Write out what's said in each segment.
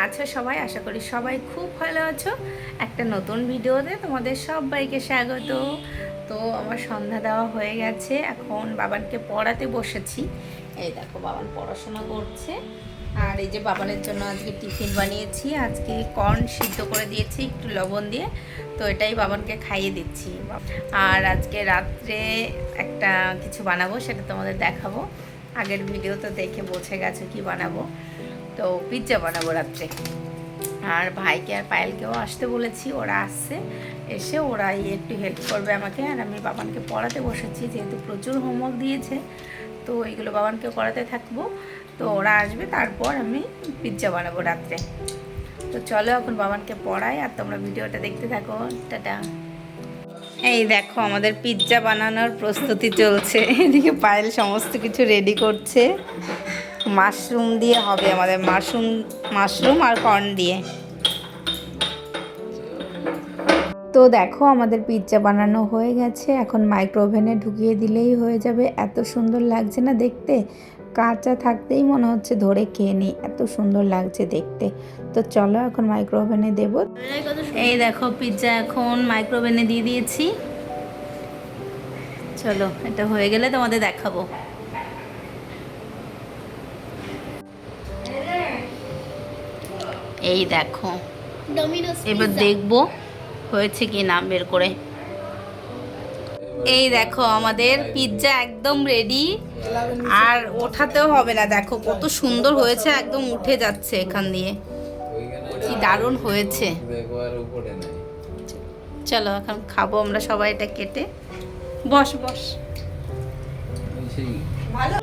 আছো সবাই? আশা করি সবাই খুব ভালো আছো। একটা নতুন ভিডিওতে তোমাদের সবাইকে স্বাগত। তো আমার সন্ধ্যা দেওয়া হয়ে গেছে, এখন বাবানকে পড়াতে বসেছি। এই দেখো বাবান পড়াশোনা করছে। আর এই যে বাবানের জন্য আজকে টিফিন বানিয়েছি, আজকে কর্ন সিদ্ধ করে দিয়েছি একটু লবণ দিয়ে। তো এটাই বাবানকে খাইয়ে দিচ্ছি। আর আজকে রাত্রে একটা কিছু বানাবো, সেটা তোমাদের দেখাবো। আগের ভিডিও তো দেখে বুঝে গেছো কি বানাবো। তো পিৎজা বানাবো রাত্রে। আর ভাইকে আর পায়েলকেও আসতে বলেছি, ওরা আসছে, এসে ওরাই একটু হেল্প করবে আমাকে। আর আমি বাবানকে পড়াতে বসেছি, যেহেতু প্রচুর হোমওয়ার্ক দিয়েছে, তো এইগুলো বাবানকে করাতে থাকবো। তো ওরা আসবে, তারপর আমি পিৎজা বানাবো রাত্রে। তো চলো এখন বাবানকে পড়াই, আর তোমরা ভিডিওটা দেখতে থাকো। টাটা। এই দেখো আমাদের পিৎজা বানানোর প্রস্তুতি চলছে। এদিকে পায়েল সমস্ত কিছু রেডি করছে। মাশরুম দিয়ে হবে আমাদের, মাশরুম আর কর্ন দিয়ে। তো দেখো আমাদের পিৎজা বানানো হয়ে গেছে, এখন মাইক্রো ওভেনে ঢুকিয়ে দিলেই হয়ে যাবে। এত সুন্দর লাগছে না দেখতে, কাঁচা থাকতেই মনে হচ্ছে ধরে খেয়ে নিই, এত সুন্দর লাগছে দেখতে। তো চলো এখন মাইক্রো ওভেনে দেবো। এই দেখো পিৎজা এখন মাইক্রো ওভেনে দিয়ে দিয়েছি। চলো এটা হয়ে গেলে তোমাদের দেখাবো। এই দেখো এবার দেখবো হয়েছে কি না বের করে। এই দেখো আমাদের পিৎজা একদম রেডি, আর ওঠাতেও হবে না। দেখো কত সুন্দর হয়েছে, একদম উঠে যাচ্ছে এখান দিয়ে, কি দারুণ হয়েছে। চলো এখন খাবো আমরা সবাই, এটা কেটে। বস বস। ভালো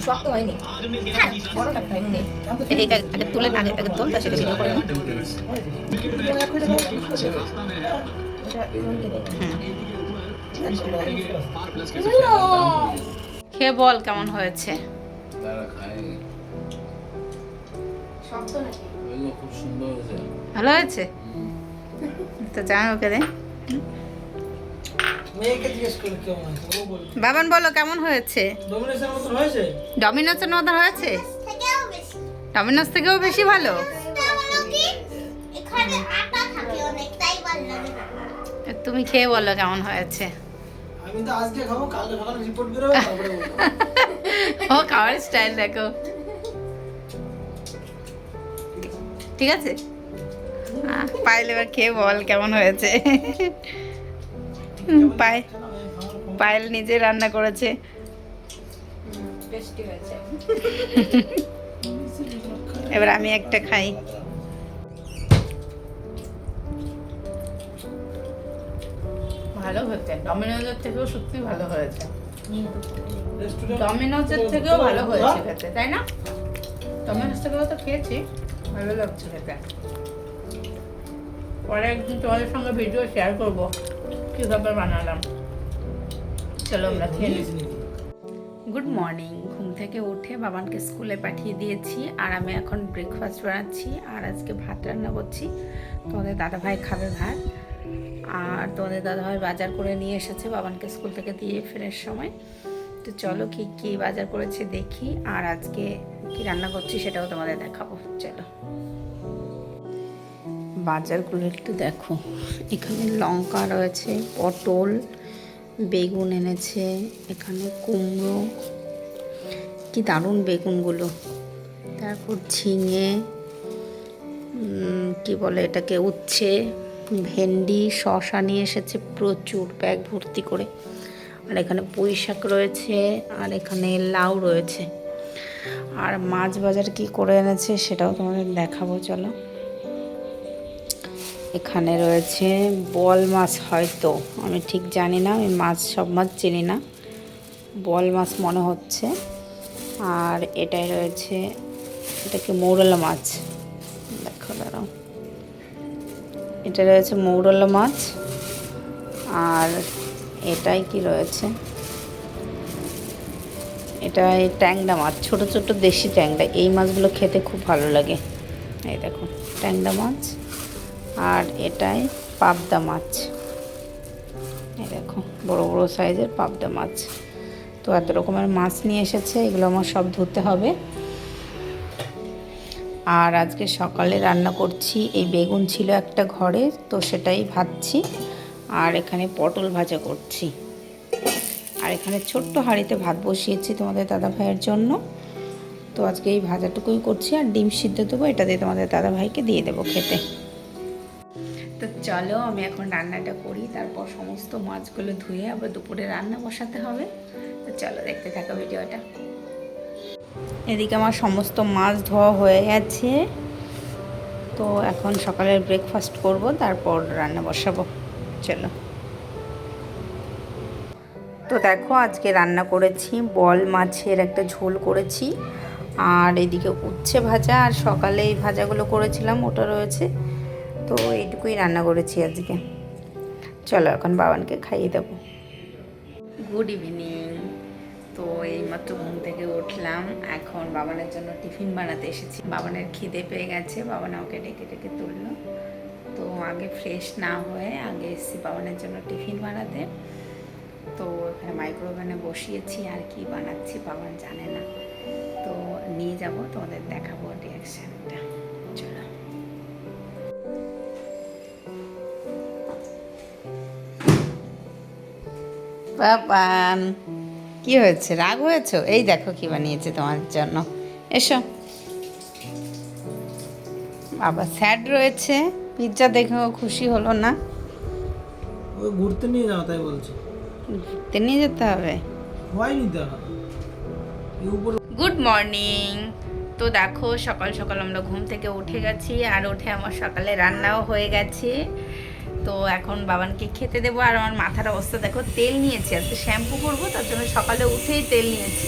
শক্ত হয়নি, বড়টা খাইনি। এইটা আগে তুলে আগে তোল, তার সাথে ভিডিও করে নাও। খেয়ে বল কেমন হয়েছে। ভালো হয়েছে তো জানো ওকে দে। বাবান বলো কেমন হয়েছে। ডমিনোসের মতন হয়েছে, ডমিনোস থেকেও বেশি ভালো। তুমি খেয়ে বলো কেমন হয়েছে। আমি তো আজকে খাবো, কালকে সকালে রিপোর্ট বেরোবে, তারপরে বলবো। ও খাওয়ার স্টাইল দেখো, ঠিক আছে। পায়েল এবার খেয়ে বল কেমন হয়েছে। পায়েল নিজে রান্না করেছে। এবার আমি একটা খাই। ভালো হয়েছে, ডমিনোজের থেকেও সত্যি ভালো হয়েছে। ডমিনোজের থেকেও ভালো হয়েছে খেতে, তাই না? ডমিনোজ থেকেও তো খেয়েছি, ভালো লাগছে খেতে। পরে একদিন তোমাদের সঙ্গে ভিডিও শেয়ার করবো কীভাবে বানালাম। চলো আমরা খেয়ে নিই। Good morning. ঘুম থেকে উঠে বাবানকে স্কুলে পাঠিয়ে দিয়েছি, আর আমি এখন ব্রেকফাস্ট বানাচ্ছি। আর আজকে ভাত রান্না করছি। তোমাদের দাদাভাই খাবে ভাত, আর তোমাদের দাদাভাই বাজার করে নিয়ে এসেছে বাবানকে স্কুল থেকে দিয়ে ফেরার সময়। তো চলো কি কি বাজার করেছে দেখি, আর আজকে কি রান্না করছি সেটাও তোমাদের দেখাবো। চলো বাজারগুলো একটু দেখো। এখানে লঙ্কা রয়েছে, পটল, বেগুন এনেছে, এখানে কুমড়ো, কি দারুণ বেগুনগুলো। তারপর ঝিঙে, কি বলে এটাকে, উচ্ছে, ভেন্ডি, শসা নিয়ে এসেছে প্রচুর, ব্যাগ ভর্তি করে। আর এখানে পুঁই শাক রয়েছে, আর এখানে লাউ রয়েছে। আর মাছ বাজার কি করে এনেছে সেটাও তোমাদের দেখাবো। চলো এখানে রয়েছে বল মাছ, হয়তো আমি ঠিক জানি না, আমি সব মাছ চিনি না, বল মাছ মনে হচ্ছে। আর এটাই রয়েছে, এটাকে মৌরলা মাছ, দেখো দাঁড়াও, এটা রয়েছে মৌরলা মাছ। আর এটাই কি রয়েছে, এটা ট্যাংরা মাছ, ছোট ছোট দেশি ট্যাংরা। এই মাছগুলো খেতে খুব ভালো লাগে। এই দেখো ট্যাংরা মাছ। আর এটাই পাবদা মাছ, এই দেখো বড় বড় সাইজের পাবদা মাছ। তো এত রকমের মাছ নিয়ে এসেছে, এগুলো আমার সব ধুতে হবে। আর আজকে সকালে রান্না করছি, এই বেগুন ছিল একটা ঘরে, তো সেটাই ভাজছি। আর এখানে পটল ভাজা করছি। আর এখানে ছোট্ট হাঁড়িতে ভাত বসিয়েছি তোমাদের দাদা ভাইয়ের জন্য। তো আজকে এই ভাজাটুকুই করছি, আর ডিম সিদ্ধ দেবো, এটা দিয়ে তোমাদের দাদা ভাইকে দিয়ে দেবো খেতে। তো চলো আমি এখন রান্নাটা করি, তারপর সমস্ত মাছগুলো ধুয়ে আবার দুপুরে রান্না বসাতে হবে। তো চলো দেখতে থাকো ভিডিওটা। এদিকে আমার সমস্ত মাছ ধোয়া হয়ে গেছে। তো এখন সকালের ব্রেকফাস্ট করব, তারপর রান্না বসাবো। চলো। তো দেখো আজকে রান্না করেছি বল মাছের একটা ঝোল করেছি, আর এদিকে উচ্ছে ভাজা, আর সকালে এই ভাজাগুলো করেছিলাম ওটা রয়েছে। তো এইটুকুই রান্না করেছি আজকে। চলো এখন বাবানকে খাইয়ে দেবো। Good evening. তো এইমাত্র ঘুম থেকে উঠলাম, এখন বাবানের জন্য টিফিন বানাতে এসেছি। বাবানের খিদে পেয়ে গেছে, বাবান আমাকে ডেকে ডেকে তুললো। তো আগে ফ্রেশ না হয়ে আগে এসেছি বাবানের জন্য টিফিন বানাতে। তো এখানে মাইক্রোওভেনে বসিয়েছি, আর কি বানাচ্ছি বাবান জানে না। তো নিয়ে যাব, তোমাদের দেখাবো রিয়াকশানটা। চলো। বাবান কি হয়েছে, রাগ হয়েছো? এই দেখো কি বানিয়েছে তোমার জন্য, এসো। বাবা স্যাড রয়েছে, পিৎজা দেখে খুশি হলো না। ওই ঘুরতে নিয়ে যাও তাই বলছি। ঘুরতে নিয়ে যেতে হবে, হয়নি দেখা। Good morning. তো দেখো সকাল সকাল আমরা ঘুম থেকে উঠে গেছি, আর উঠে আমার সকালে রান্নাও হয়ে গেছে। তো এখন বাবানকে খেতে দেবো। আর আমার মাথার অবস্থা দেখো, তেল নিয়েছি, আজকে শ্যাম্পু করবো, তার জন্য সকালে উঠেই তেল নিয়েছি।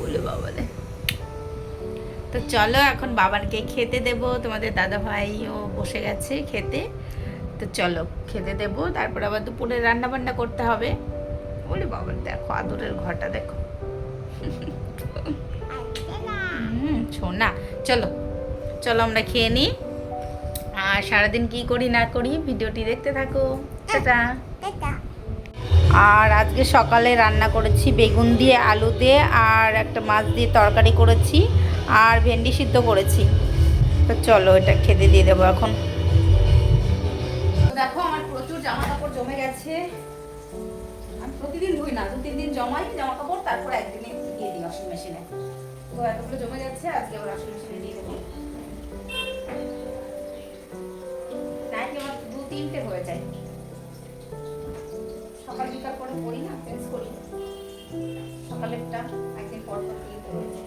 বলে বাবালে। তো চলো এখন বাবানকে খেতে দেব, তোমাদের দাদা ভাইও বসে গেছে খেতে। তো চলো খেতে দেবো, তারপর আবার দুপুরে রান্না বান্না করতে হবে। বলে বাবা দেখো আদরের ঘরটা দেখো। শোনা, চলো চলো আমরা খেয়ে নিই। আর সারাদিন কি করি না করি ভিডিওটি দেখতে থাকো। টাটা। আর আজকে সকালে রান্না করেছি বেগুন দিয়ে, আলু দিয়ে, আর একটা মাছ দিয়ে তরকারি করেছি, আর ভেন্ডি সিদ্ধ করেছি। তো চলো এটা খেতে দিয়ে দেবো এখন। দেখো আমার প্রচুর জামা কাপড় জমে গেছে। আমি প্রতিদিন ধুই না, 2-3 দিন জমাই জামা কাপড়, তারপর একদিনে দিয়ে দিই ওয়াশিং মেশিনে। তো এতগুলো জমে যাচ্ছে, আজকে আবার ওয়াশিং মেশিনে দিয়ে দেবো। নাইটি আমার 2-3টে হয়ে যায়, সকাল বিকাল করে পরি না, চেঞ্জ করি। সকালেরটা একদিন পর পর দিয়ে হয়ে যায়।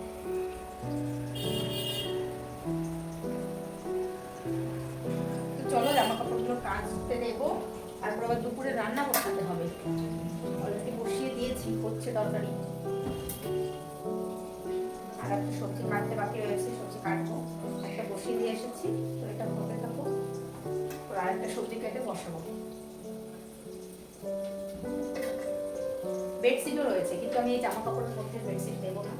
তো চলো জামা কাপড়গুলো কাচতে দেবো, তারপর আবার দুপুরে রান্না বসাতে হবে। অলরেডি বসিয়ে দিয়েছি, হচ্ছে তরকারি। আর একটা সবজি কাটতে বাকি রয়েছে, সবজি কাটবো। একটা বসিয়ে দিয়ে এসেছি, তো এটা হতে থাকবো। আর একটা সবজি কেটে বসাবো। বেডশিটও রয়েছে, কিন্তু আমি এই জামা কাপড়ের মধ্যে বেডশিট দেবো না।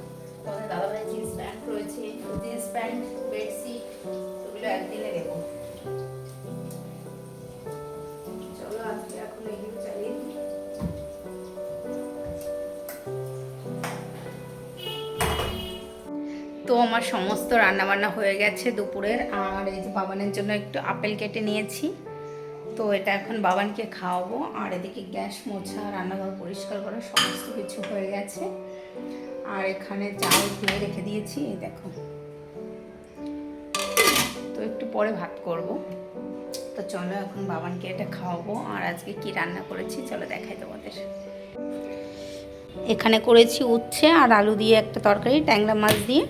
তোমাদের দাদাভাই জিন্স প্যান্ট রয়েছে, জিন্স প্যান্ট বেডশিট ওগুলো একদিনে দেবো। চলো আজকে এখন এগুলো চালিয়ে দিই। তো আমার সমস্ত রান্নাবান্না হয়ে গেছে দুপুরের। আর এই যে বাবানের জন্য একটু আপেল কেটে নিয়েছি, তো এটা এখন বাবানকে খাওয়াবো। আর এদিকে গ্যাস মোছা, রান্নাঘর পরিষ্কার করা সমস্ত কিছু হয়ে গেছে। আর এখানে চাল ধুয়ে রেখে দিয়েছি, এই দেখো। তো একটু পরে ভাত করব। তো চলো এখন বাবানকে এটা খাওয়াবো। আর আজকে কি রান্না করেছি চলো দেখাই তোমাদের। এখানে করেছি উচ্ছে আর আলু দিয়ে একটা তরকারি, ট্যাংরা মাছ দিয়ে।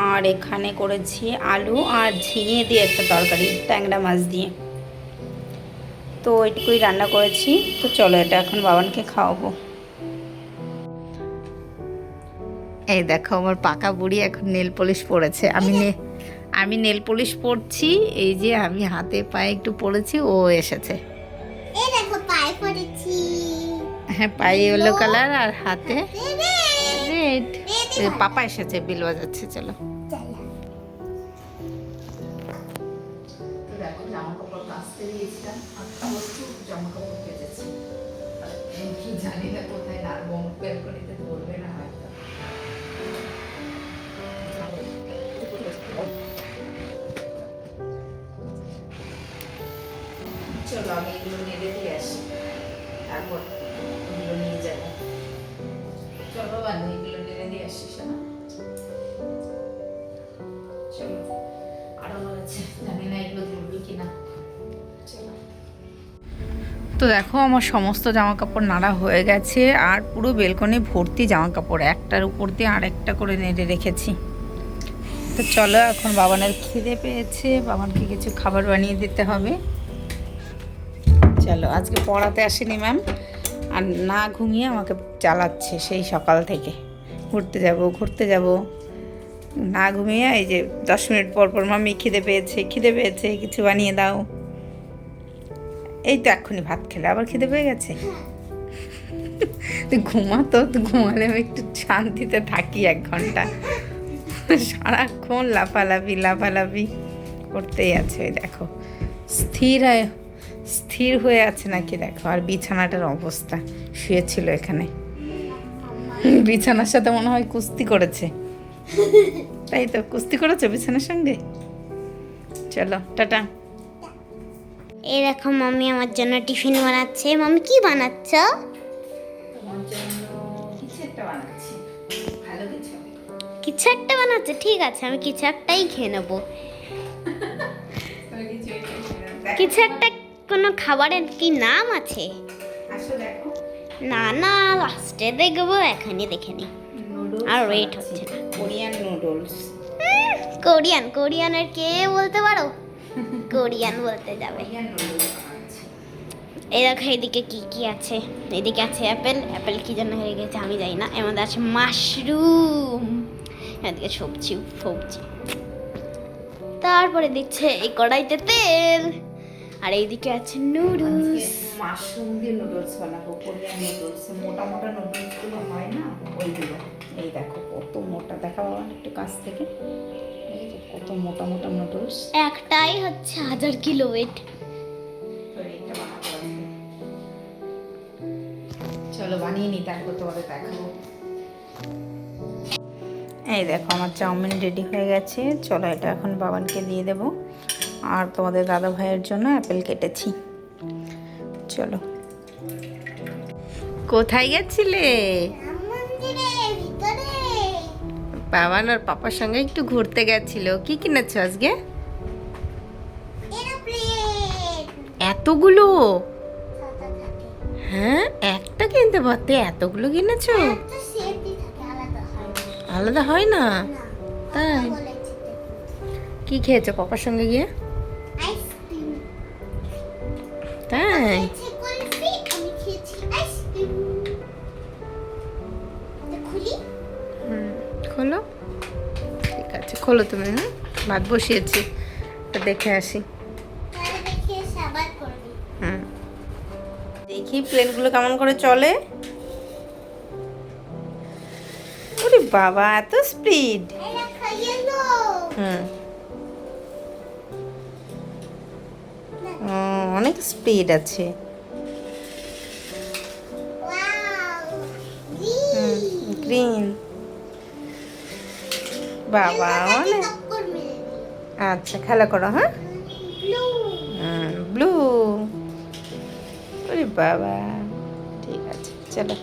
আর এখানে করেছি আলু আর ঝিঙে দিয়ে একটা তরকারি, ট্যাংরা মাছ দিয়ে। তো এইটুকুই রান্না করেছি। তো চলো এটা এখন বাবানকে খাওয়াবো। এই দেখো আমার পাকা বুড়ি এখন নেল পলিশ পরেছে। আমি নেল পলিশ পরছি, এই যে আমি হাতে পায়ে একটু পরেছি, ও এসেছে। এই দেখো পায়ে পড়েছি। হ্যাঁ পায়ে ইয়েলো কালার আর হাতে রেড। পাপা এসেছে, বিল বাজাচ্ছে। চলো দেখো জামা কাপড় কাচতে দিয়েছিলাম, আর প্রচুর জামা কাপড় কেচেছি। কি জানি না কোথায় নাড়বো, ব্যালকনিতে ধরবে না হয়তো। চলো আমি এগুলো নেড়ে দিয়ে আসি, তারপর এগুলো নিয়ে যাবো। চলো বানি এগুলো নেড়ে দিয়ে আসি শোনা। চলো আরো আছে, জানি না এগুলো ধরবে কিনা। চলো। তো দেখো আমার সমস্ত জামা কাপড় নাড়া হয়ে গেছে, আর পুরো বেলকনি ভর্তি জামা কাপড়, একটার উপর দিয়ে আরেকটা করে নেড়ে রেখেছি। তো চলো এখন বাবানের খিদে পেয়েছে, বাবানকে কিছু খাবার বানিয়ে দিতে হবে। চলো, আজকে পড়াতে আসেনি ম্যাম, আর না ঘুমিয়ে আমাকে চালাচ্ছে সেই সকাল থেকে, ঘুরতে যাব না ঘুমিয়ে। এই যে 10 মিনিট পর পর মাম্মি খিদে পেয়েছে কিছু বানিয়ে দাও। এই তো এক্ষুনি ভাত খেলে আবার খিদে পেয়ে গেছে। তুই ঘুমালে আমি একটু শান্তিতে থাকি 1 ঘন্টা, সারাক্ষণ লাফালাফি করতেই আছে। ওই দেখো স্থির হয়ে আছে নাকি দেখো। আর বিছানাটার অবস্থা, শুয়েছিল এখানে, বিছানার সাথে মনে হয় কুস্তি করেছে। তাই তো, কুস্তি করেছো বিছানার সঙ্গে। চলো টাটা। এই দেখো মাম্মি আমার জন্য টিফিন বানাচ্ছে। মাম্মি কি বানাচ্ছ? তোমার জন্য কিছু একটা বানাচ্ছি, ভালো কিছু। কিছু একটা বানাচ্ছে, ঠিক আছে আমি কিছু একটাই খেয়ে নেবো। কিছু একটা কোনো খাবারের কি নাম আছে? আসো দেখো, না লাস্টে দেখবো, এখনই দেখে নি। আর ওয়েট হচ্ছে না। Korean noodles. কোরিয়ানের কে বলতে পারো? কোরিয়ান বলতে যাবে। কোরিয়ান নুডলস বানাচ্ছি। এই দেখো এদিকে কি আছে। এদিকে আছে অ্যাপেল কি জন্য হয়ে গেছে আমি জানি না। এর মধ্যে আছে মাশরুম, এদিকে সবজি। তারপরে দিচ্ছে এই কড়াইতে তেল, আর এইদিকে আছে নুডলস। মাশরুম দিয়ে নুডলস বানাবো, কোরিয়ান নুডলস। মোটা নুডলস গুলো হয় না, ওইগুলো। এই দেখো কত মোটা, দেখাবো একটু কাছ থেকে। এই যে কত মোটা নুডলস। একটাই হচ্ছে 1000 কিলো ওয়েট। চলো বানিয়ে নি, তারপর তোমাদের দেখাবো। এই দেখো আমার চাউমিন রেডি হয়ে গেছে। চলো এটা এখন বাবানকে দিয়ে দেব, আর তোমাদের দাদা ভাইয়ের জন্য অ্যাপেল কেটেছি। চলো। কোথায় গেছিলে? বাবান আর পাপার সঙ্গে একটু ঘুরতে গেছিল। কি কিনেছো আজকে? এতগুলো? হ্যাঁ, একটা কিনতে পারতে, এতগুলো কিনেছো? আলাদা হয় না? তাই? কি খেয়েছো পাপার সঙ্গে গিয়ে? তাই? খোলো, ঠিক আছে খোলো তুমি। হ্যাঁ, ভাত বসিয়েছি, দেখে আসি। দেখি প্লেনগুলো কেমন করে চলে। ওরে বাবা, এত স্পিড! অনেক স্পিড আছে। গ্রিন, বাবা অনেক। আচ্ছা খেলা করো। হ্যাঁ, ব্লু। ওরে বাবা, ঠিক আছে চলো।